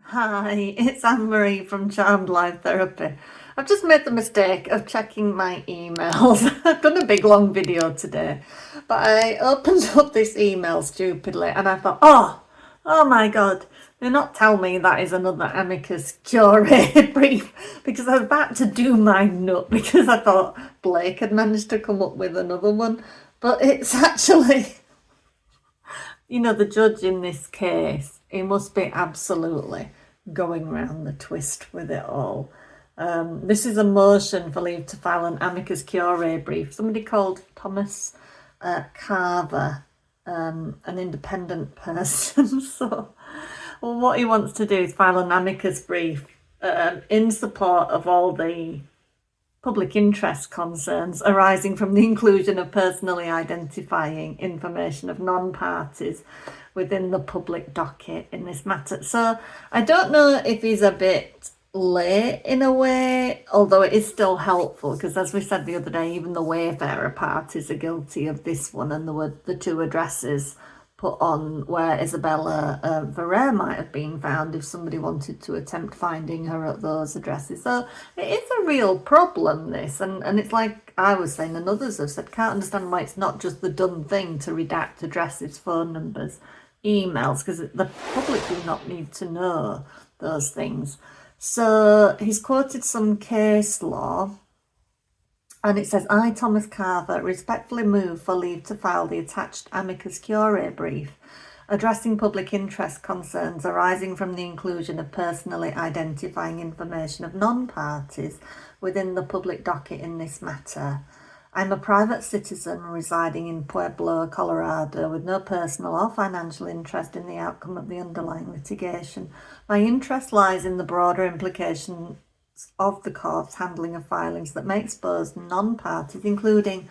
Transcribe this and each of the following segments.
Hi, it's Anne-Marie from Charmed Live Therapy. I've just made the mistake of checking my emails. I've done a big long video today, but I opened up this email stupidly and I thought, oh my God, do not tell me that is another Amicus curated brief, because I was about to do my nut because I thought Blake had managed to come up with another one, but it's actually, the judge in this case, he must be absolutely going round the twist with it all. This is a motion for leave to file an amicus curiae brief. Somebody called Thomas Carver, an independent person. So, well, what he wants to do is file an amicus brief in support of all the public interest concerns arising from the inclusion of personally identifying information of non-parties within the public docket in this matter. So I don't know if he's a bit late in a way, although it is still helpful, because as we said the other day, even the Wayfarer parties are guilty of this one, and there were the two addresses put on where Isabella Ferrer might have been found if somebody wanted to attempt finding her at those addresses. So it is a real problem, this, and it's like I was saying and others have said, can't understand why it's not just the done thing to redact addresses, phone numbers, emails, because the public do not need to know those things. So he's quoted some case law, and it says, I, Thomas Carver, respectfully move for leave to file the attached amicus curiae brief addressing public interest concerns arising from the inclusion of personally identifying information of non-parties within the public docket in this matter. I'm a private citizen residing in Pueblo, Colorado, with no personal or financial interest in the outcome of the underlying litigation. My interest lies in the broader implications of the court's handling of filings that may expose non-parties, including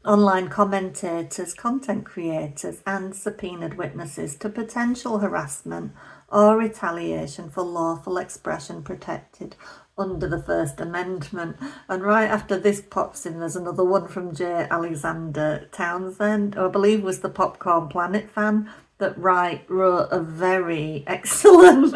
online commentators, content creators, and subpoenaed witnesses, to potential harassment or retaliation for lawful expression protected under the First Amendment. And right after this pops in, there's another one from J Alexander Townsend, who I believe was the Popcorn Planet fan, that wrote a very excellent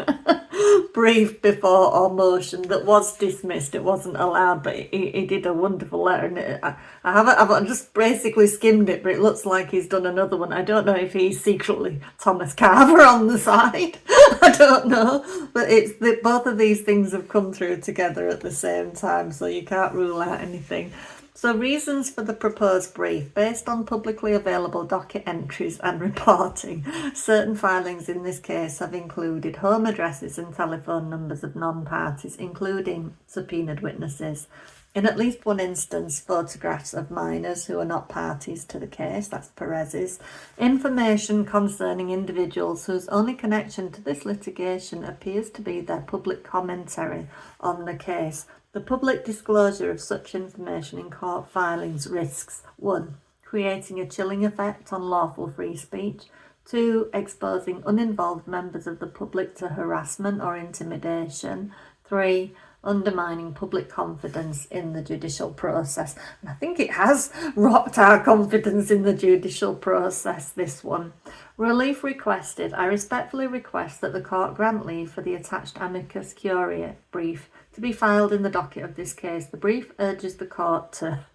brief before our motion that was dismissed. It wasn't allowed, but he did a wonderful letter, and I've just basically skimmed it, but it looks like he's done another one. I don't know if he's secretly Thomas Carver on the side. I don't know, but it's that both of these things have come through together at the same time, so you can't rule out anything. So, reasons for the proposed brief. Based on publicly available docket entries and reporting, certain filings in this case have included home addresses and telephone numbers of non-parties, including subpoenaed witnesses. In at least one instance, photographs of minors who are not parties to the case, that's Perez's, information concerning individuals whose only connection to this litigation appears to be their public commentary on the case. The public disclosure of such information in court filings risks 1. Creating a chilling effect on lawful free speech, 2. Exposing uninvolved members of the public to harassment or intimidation, 3. Undermining public confidence in the judicial process. And I think it has rocked our confidence in the judicial process, this one. Relief requested. I respectfully request that the court grant leave for the attached amicus curiae brief to be filed in the docket of this case. The brief urges the court to...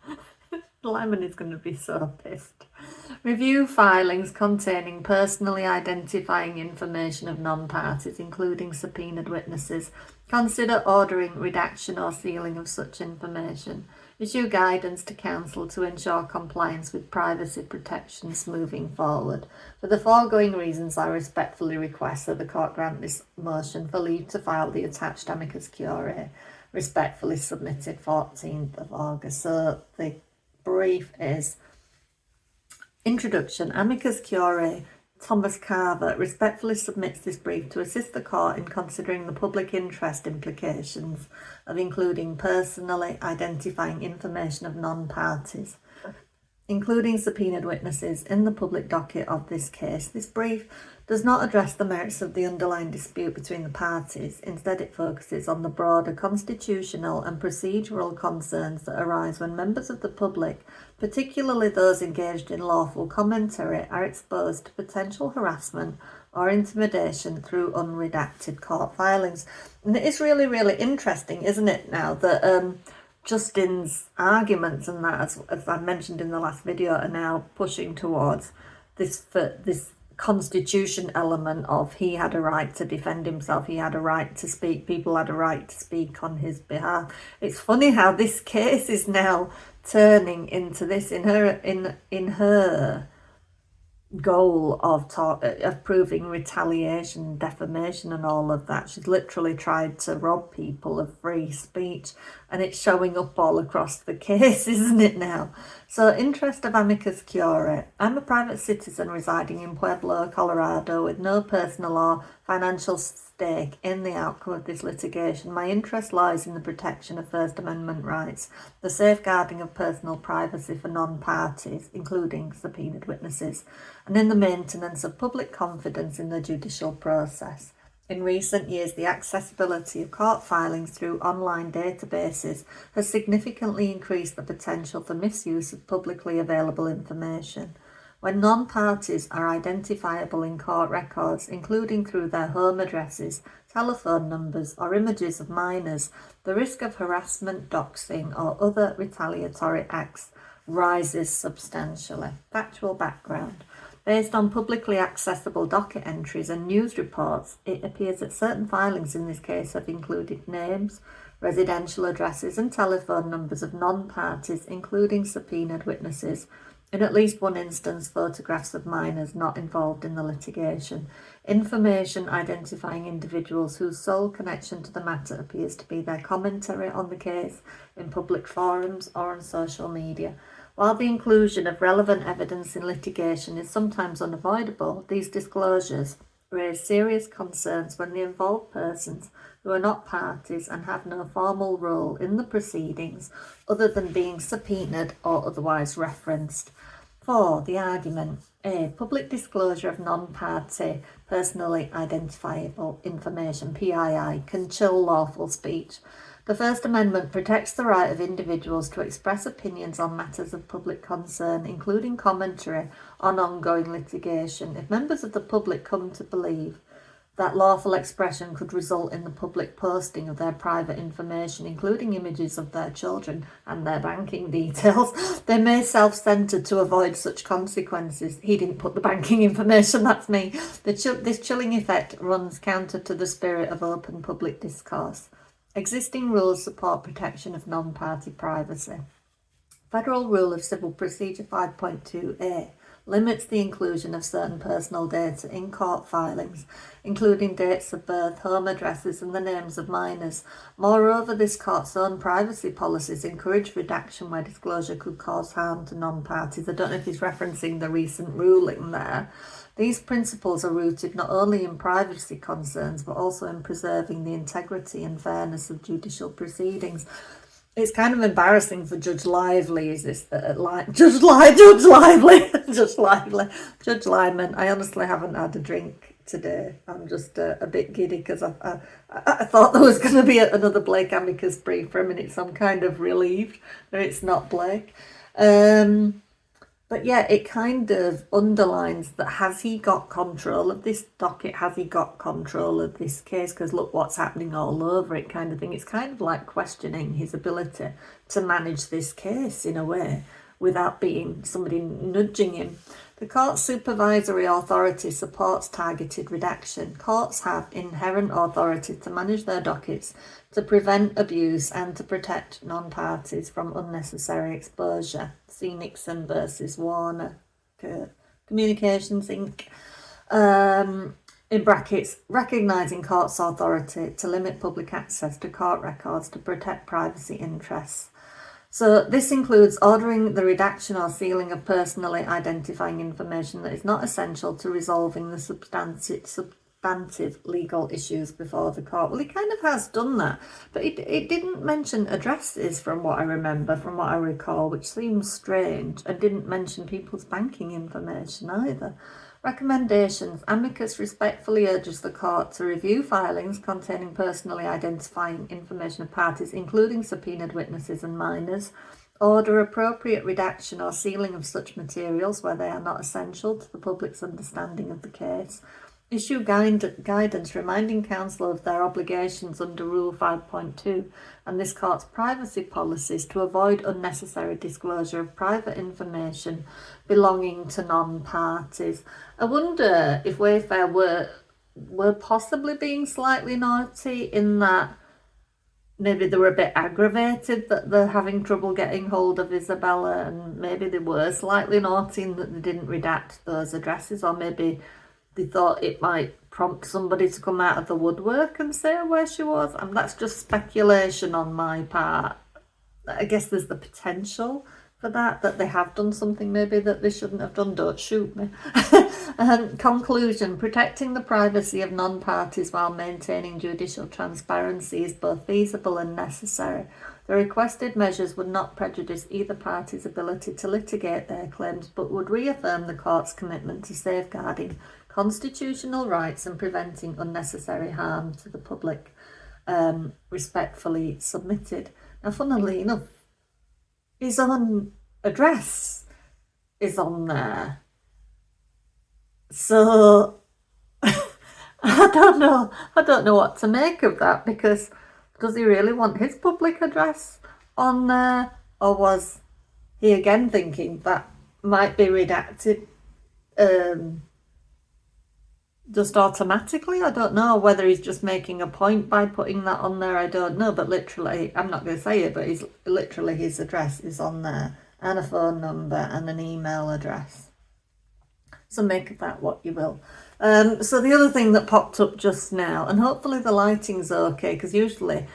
Liman is going to be so pissed. Review filings containing personally identifying information of non-parties, including subpoenaed witnesses. Consider ordering redaction or sealing of such information. Issue guidance to counsel to ensure compliance with privacy protections moving forward. For the foregoing reasons, I respectfully request that the court grant this motion for leave to file the attached amicus curiae, respectfully submitted 14th of August. So the brief is: Introduction. Amicus curiae Thomas Carver respectfully submits this brief to assist the court in considering the public interest implications of including personally identifying information of non-parties including subpoenaed witnesses, in the public docket of this case. This brief does not address the merits of the underlying dispute between the parties. Instead, it focuses on the broader constitutional and procedural concerns that arise when members of the public, particularly those engaged in lawful commentary, are exposed to potential harassment or intimidation through unredacted court filings. And it is really, really interesting, isn't it, now that Justin's arguments and that, as I mentioned in the last video, are now pushing towards this constitution element of he had a right to defend himself, he had a right to speak, people had a right to speak on his behalf. It's funny how this case is now turning into this in her goal of proving retaliation, defamation and all of that. She's literally tried to rob people of free speech, and it's showing up all across the case, isn't it now? So, interest of Amicus Curiae. I'm a private citizen residing in Pueblo, Colorado, with no personal or financial stake in the outcome of this litigation. My interest lies in the protection of First Amendment rights, the safeguarding of personal privacy for non-parties, including subpoenaed witnesses, and in the maintenance of public confidence in the judicial process. In recent years, the accessibility of court filings through online databases has significantly increased the potential for misuse of publicly available information. When non-parties are identifiable in court records, including through their home addresses, telephone numbers, or images of minors, the risk of harassment, doxing, or other retaliatory acts rises substantially. Factual background. Based on publicly accessible docket entries and news reports, it appears that certain filings in this case have included names, residential addresses and telephone numbers of non-parties, including subpoenaed witnesses. In at least one instance, photographs of minors not involved in the litigation. Information identifying individuals whose sole connection to the matter appears to be their commentary on the case in public forums or on social media. While the inclusion of relevant evidence in litigation is sometimes unavoidable, these disclosures raise serious concerns when the involved persons who are not parties and have no formal role in the proceedings other than being subpoenaed or otherwise referenced. 4. The argument. A. Public disclosure of non-party personally identifiable information, PII, can chill lawful speech. The First Amendment protects the right of individuals to express opinions on matters of public concern, including commentary on ongoing litigation. If members of the public come to believe that lawful expression could result in the public posting of their private information, including images of their children and their banking details, they may self-censor to avoid such consequences. He didn't put the banking information, that's me. This chilling effect runs counter to the spirit of open public discourse. Existing rules support protection of non-party privacy. Federal Rule of Civil Procedure 5.2a limits the inclusion of certain personal data in court filings, including dates of birth, home addresses, and the names of minors. Moreover, this court's own privacy policies encourage redaction where disclosure could cause harm to non-parties. I don't know if he's referencing the recent ruling there. These principles are rooted not only in privacy concerns, but also in preserving the integrity and fairness of judicial proceedings. It's kind of embarrassing for Judge Lively, is this? Judge Liman. I honestly haven't had a drink today. I'm just a bit giddy because I thought there was going to be another Blake Amicus brief for a minute, so I'm kind of relieved that it's not Blake. But yeah, it kind of underlines that has he got control of this docket? Has he got control of this case? Because look what's happening all over it, kind of thing. It's kind of like questioning his ability to manage this case in a way without being somebody nudging him. The court's supervisory authority supports targeted redaction. Courts have inherent authority to manage their dockets, to prevent abuse and to protect non-parties from unnecessary exposure. See Nixon versus Warner Communications Inc. In brackets, recognising courts' authority to limit public access to court records to protect privacy interests. So this includes ordering the redaction or sealing of personally identifying information that is not essential to resolving the substantive legal issues before the court. Well, he kind of has done that, but it didn't mention addresses from what I remember, from what I recall, which seems strange, and didn't mention people's banking information either. Recommendations. Amicus respectfully urges the court to review filings containing personally identifying information of parties, including subpoenaed witnesses and minors, order appropriate redaction or sealing of such materials where they are not essential to the public's understanding of the case, issue guidance reminding counsel of their obligations under Rule 5.2 and this court's privacy policies to avoid unnecessary disclosure of private information belonging to non-parties. I wonder if Wayfair were possibly being slightly naughty in that maybe they were a bit aggravated that they're having trouble getting hold of Isabella, and maybe they were slightly naughty in that they didn't redact those addresses, or maybe they thought it might prompt somebody to come out of the woodwork and say where she was. And that's just speculation on my part. I guess there's the potential for that they have done something maybe that they shouldn't have done. Don't shoot me. Conclusion. Protecting the privacy of non-parties while maintaining judicial transparency is both feasible and necessary. The requested measures would not prejudice either party's ability to litigate their claims, but would reaffirm the court's commitment to safeguarding constitutional rights and preventing unnecessary harm to the public. Respectfully submitted. Now, funnily enough, his own address is on there. So I don't know what to make of that, because does he really want his public address on there, or was he again thinking that might be redacted just automatically? I don't know whether he's just making a point by putting that on there. I don't know, but literally, I'm not going to say it, but he's literally, his address is on there, and a phone number and an email address. So make of that what you will. So the other thing that popped up just now, and hopefully the lighting's okay, because usually,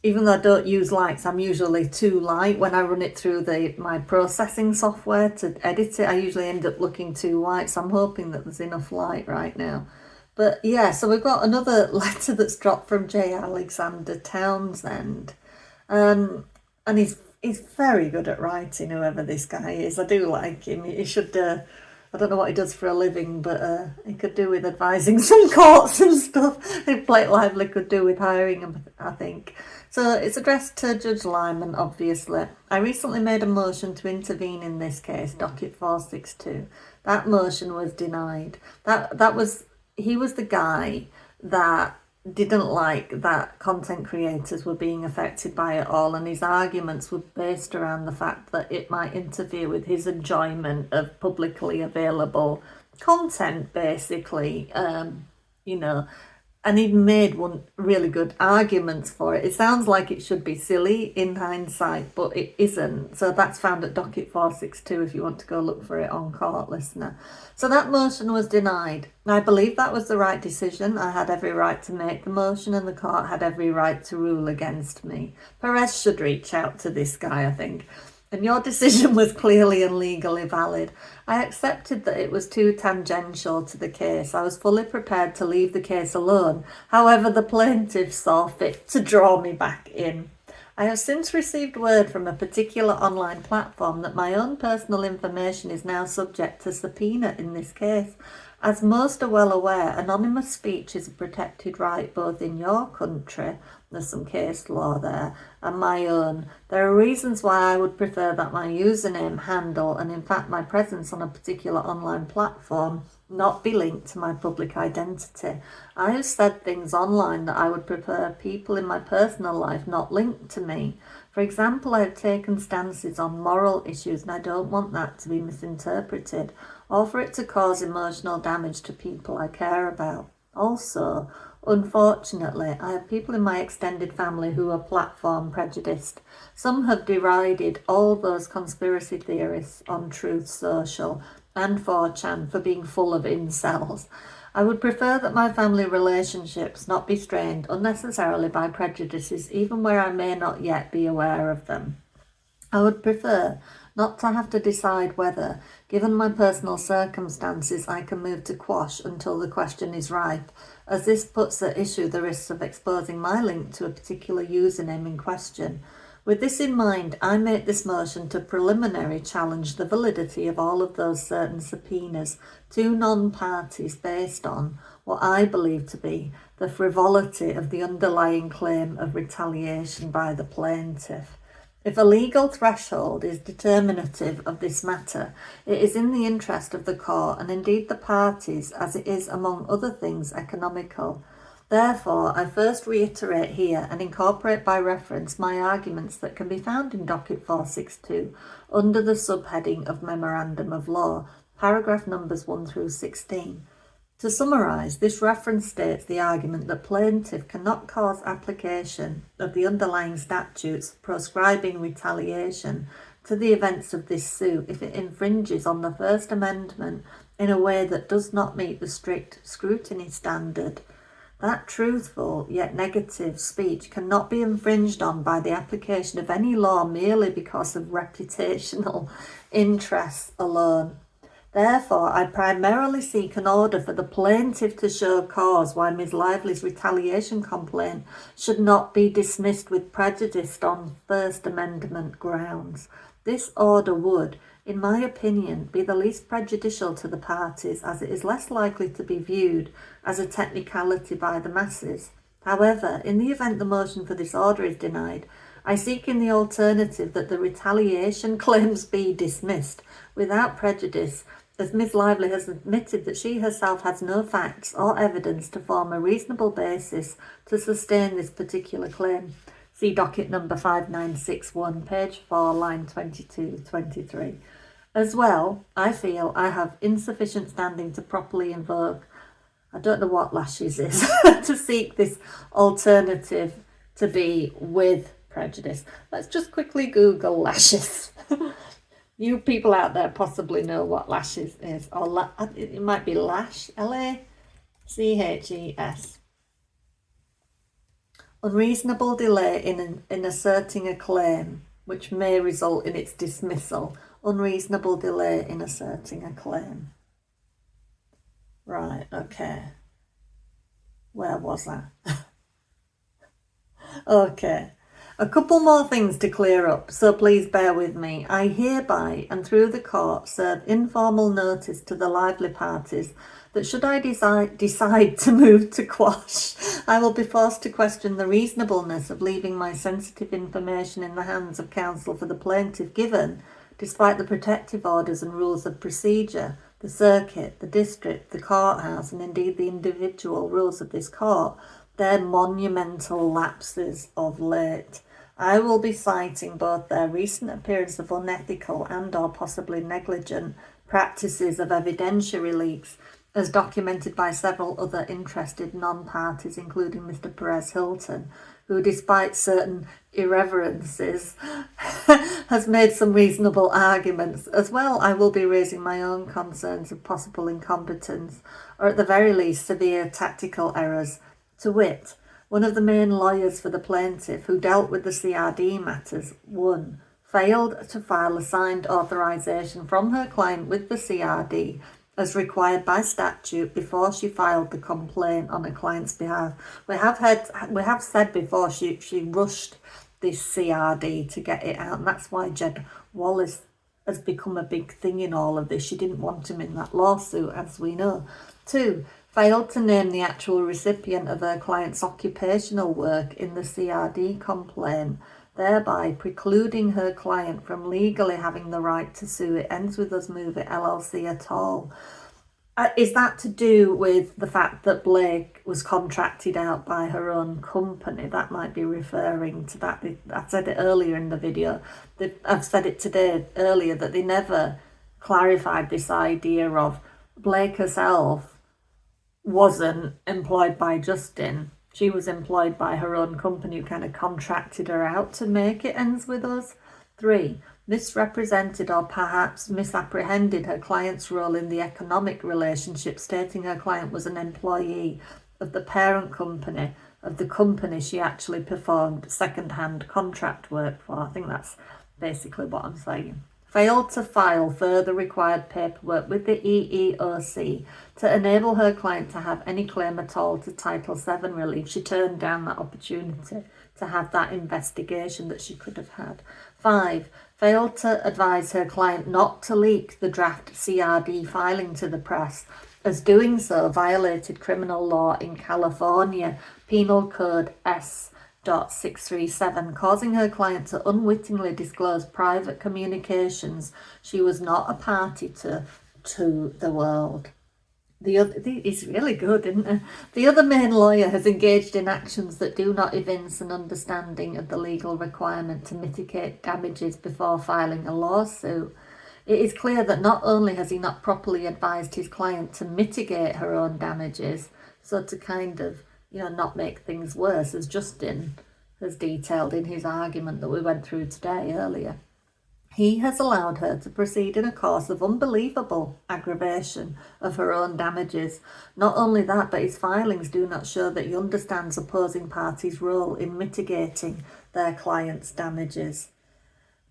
even though I don't use lights, I'm usually too light when I run it through my processing software to edit it. I usually end up looking too white, so I'm hoping that there's enough light right now. But yeah, so we've got another letter that's dropped from J Alexander Townsend, and he's very good at writing, whoever this guy is. I do like him. He should. I don't know what he does for a living, but he could do with advising some courts and stuff. Blake Lively could do with hiring him, I think. So it's addressed to Judge Liman, obviously. I recently made a motion to intervene in this case, Docket 462. That motion was denied. He was the guy that didn't like that content creators were being affected by it all, and his arguments were based around the fact that it might interfere with his enjoyment of publicly available content, basically, and he made one really good arguments for it. It sounds like it should be silly in hindsight, but it isn't. So that's found at Docket 462 if you want to go look for it on court, listener. So that motion was denied. I believe that was the right decision. I had every right to make the motion, and the court had every right to rule against me. Perez should reach out to this guy, I think. And your decision was clearly and legally valid. I accepted that it was too tangential to the case. I was fully prepared to leave the case alone. However, the plaintiff saw fit to draw me back in. I have since received word from a particular online platform that my own personal information is now subject to subpoena in this case. As most are well aware, anonymous speech is a protected right both in your country, there's some case law there, and my own. There are reasons why I would prefer that my username, handle, and in fact my presence on a particular online platform not be linked to my public identity. I have said things online that I would prefer people in my personal life not linked to me. For example, I have taken stances on moral issues, and I don't want that to be misinterpreted or for it to cause emotional damage to people I care about. Also, unfortunately, I have people in my extended family who are platform prejudiced. Some have derided all those conspiracy theorists on Truth Social and 4chan for being full of incels. I would prefer that my family relationships not be strained unnecessarily by prejudices, even where I may not yet be aware of them. I would prefer not to have to decide whether, given my personal circumstances, I can move to quash until the question is ripe, as this puts at issue the risks of exposing my link to a particular username in question. With this in mind, I make this motion to preliminary challenge the validity of all of those certain subpoenas to non-parties based on what I believe to be the frivolity of the underlying claim of retaliation by the plaintiff. If a legal threshold is determinative of this matter, it is in the interest of the court and indeed the parties, as it is, among other things, economical. Therefore, I first reiterate here and incorporate by reference my arguments that can be found in Docket 462 under the subheading of Memorandum of Law, paragraph numbers 1 through 16. To summarise, this reference states the argument that plaintiff cannot cause application of the underlying statutes proscribing retaliation to the events of this suit if it infringes on the First Amendment in a way that does not meet the strict scrutiny standard. That truthful yet negative speech cannot be infringed on by the application of any law merely because of reputational interests alone. Therefore, I primarily seek an order for the plaintiff to show cause why Ms. Lively's retaliation complaint should not be dismissed with prejudice on First Amendment grounds. This order would, in my opinion, be the least prejudicial to the parties, as it is less likely to be viewed as a technicality by the masses. However, in the event the motion for this order is denied, I seek in the alternative that the retaliation claims be dismissed without prejudice, as Ms. Lively has admitted that she herself has no facts or evidence to form a reasonable basis to sustain this particular claim. See docket number 5961, page 4, line 22-23. As well, I feel I have insufficient standing to properly invoke, I don't know what lashes is, to seek this alternative to be with prejudice. Let's just quickly Google lashes. You people out there possibly know what lashes is, or it might be lash, L-A-C-H-E-S. Unreasonable delay in asserting a claim, which may result in its dismissal. Unreasonable delay in asserting a claim. Right, okay. Where was I? Okay. A couple more things to clear up, so please bear with me. I hereby and through the court serve informal notice to the Lively parties that should I decide to move to quash, I will be forced to question the reasonableness of leaving my sensitive information in the hands of counsel for the plaintiff, given, despite the protective orders and rules of procedure, the circuit, the district, the courthouse, and indeed the individual rules of this court, their monumental lapses of late. I will be citing both their recent appearance of unethical and or possibly negligent practices of evidentiary leaks, as documented by several other interested non-parties, including Mr. Perez Hilton, who, despite certain irreverences, has made some reasonable arguments. As well, I will be raising my own concerns of possible incompetence, or at the very least severe tactical errors, to wit, one of the main lawyers for the plaintiff who dealt with the CRD matters, 1. Failed to file a signed authorisation from her client with the CRD as required by statute before she filed the complaint on her client's behalf. We have said before she rushed this CRD to get it out, and that's why Jed Wallace has become a big thing in all of this. She didn't want him in that lawsuit, as we know. 2. Failed to name the actual recipient of her client's occupational work in the CRD complaint, thereby precluding her client from legally having the right to sue It Ends With Us Move It LLC at all. Is that to do with the fact that Blake was contracted out by her own company? That might be referring to that. I said it earlier in the video. I've said it today earlier that they never clarified this idea of Blake herself wasn't employed by Justin. She was employed by her own company who kind of contracted her out to make It Ends With Us. 3. Misrepresented or perhaps misapprehended her client's role in the economic relationship, stating her client was an employee of the parent company of the company she actually performed second-hand contract work for. I think that's basically what I'm saying. failed to file further required paperwork with the EEOC to enable her client to have any claim at all to Title VII relief. She turned down that opportunity to have that investigation that she could have had. 5, failed to advise her client not to leak the draft CRD filing to the press, as doing so violated criminal law in California, Penal Code S.637, causing her client to unwittingly disclose private communications she was not a party to the world. He's really good, isn't he? The other main lawyer has engaged in actions that do not evince an understanding of the legal requirement to mitigate damages before filing a lawsuit. It is clear that not only has he not properly advised his client to mitigate her own damages, so to kind of, not make things worse, as Justin has detailed in his argument that we went through today earlier. He has allowed her to proceed in a course of unbelievable aggravation of her own damages. Not only that, but his filings do not show that he understands opposing parties' role in mitigating their clients' damages.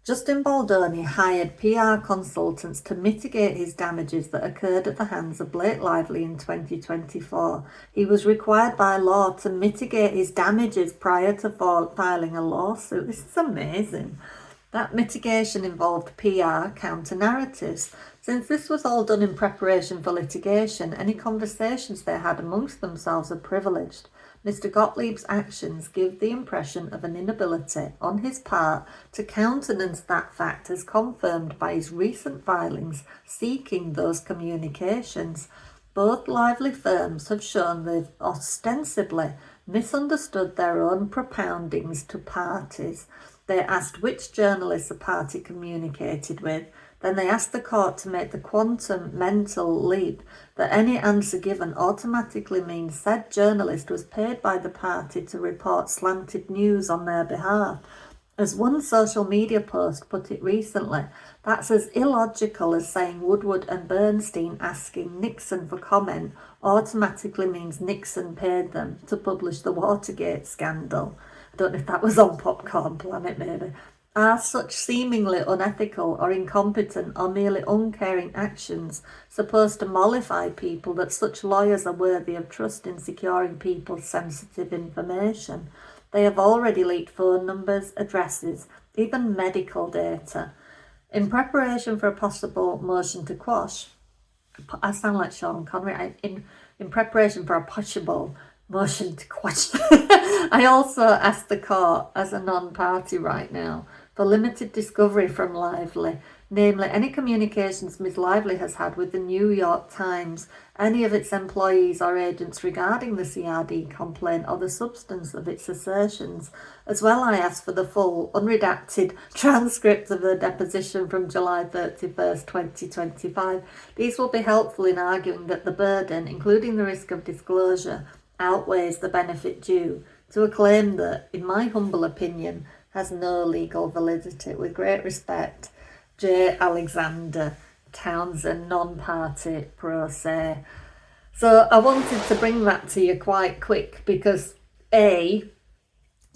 Justin Baldoni hired PR consultants to mitigate his damages that occurred at the hands of Blake Lively in 2024. He was required by law to mitigate his damages prior to filing a lawsuit. This is amazing. That mitigation involved PR counter-narratives. Since this was all done in preparation for litigation, any conversations they had amongst themselves are privileged. Mr. Gottlieb's actions give the impression of an inability on his part to countenance that fact as confirmed by his recent filings seeking those communications. Both lively firms have shown they've ostensibly misunderstood their own propoundings to parties. They asked which journalists a party communicated with. Then they asked the court to make the quantum mental leap that any answer given automatically means said journalist was paid by the party to report slanted news on their behalf. As one social media post put it recently, that's as illogical as saying Woodward and Bernstein asking Nixon for comment automatically means Nixon paid them to publish the Watergate scandal. I don't know if that was on Popcorn Planet, maybe. Are such seemingly unethical or incompetent or merely uncaring actions supposed to mollify people that such lawyers are worthy of trust in securing people's sensitive information? They have already leaked phone numbers, addresses, even medical data. In preparation for a possible motion to quash, I sound like Sean Connery, in preparation for a possible motion to quash, I also asked the court, as a non-party right now, for limited discovery from Lively, namely any communications Ms. Lively has had with the New York Times, any of its employees or agents regarding the CRD complaint or the substance of its assertions. As well, I asked for the full, unredacted transcript of the deposition from July 31st, 2025. These will be helpful in arguing that the burden, including the risk of disclosure, outweighs the benefit due to a claim that, in my humble opinion, has no legal validity. With great respect, J Alexander Townsend, non-party pro se. So I wanted to bring that to you quite quick because A,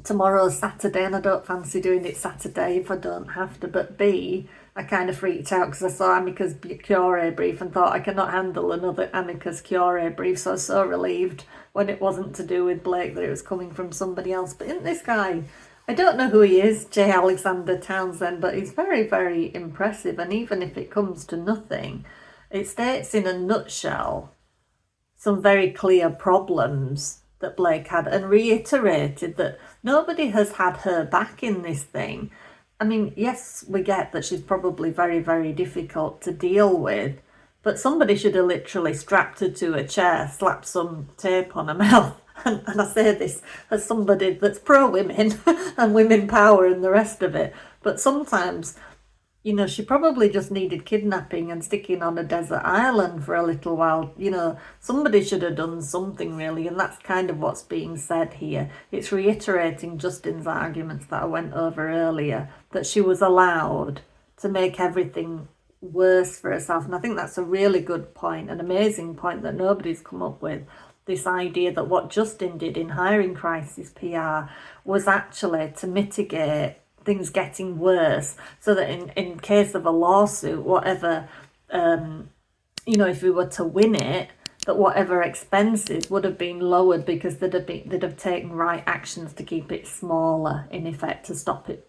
tomorrow's Saturday and I don't fancy doing it Saturday if I don't have to, but B, I kind of freaked out because I saw Amicus Curiae brief and thought I cannot handle another Amicus Curiae brief, so I was so relieved when it wasn't to do with Blake that it was coming from somebody else. But isn't this guy, I don't know who he is, J Alexander Townsend, but he's very, very impressive, and even if it comes to nothing, it states in a nutshell some very clear problems that Blake had and reiterated that nobody has had her back in this thing. I mean, yes, we get that she's probably very, very difficult to deal with, but somebody should have literally strapped her to a chair, slapped some tape on her mouth. And I say this as somebody that's pro-women and women power and the rest of it. But sometimes, she probably just needed kidnapping and sticking on a desert island for a little while. Somebody should have done something really. And that's kind of what's being said here. It's reiterating Justin's arguments that I went over earlier, that she was allowed to make everything worse for herself. And I think that's a really good point, an amazing point that nobody's come up with. This idea that what Justin did in hiring crisis PR was actually to mitigate things getting worse, so that in case of a lawsuit, whatever, you know, if we were to win it, that whatever expenses would have been lowered because they'd have taken right actions to keep it smaller, in effect, to stop it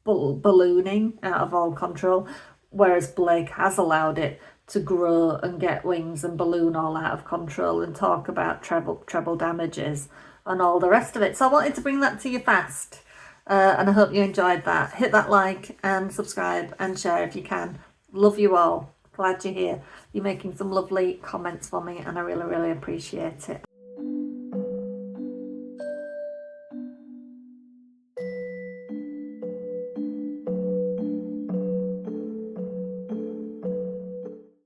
ballooning out of all control. Whereas Blake has allowed it to grow and get wings and balloon all out of control, and talk about treble damages and all the rest of it. So I wanted to bring that to you fast, and I hope you enjoyed that. Hit that like and subscribe and share if you can. Love you all. Glad you're here. You're making some lovely comments for me, and I really, really appreciate it.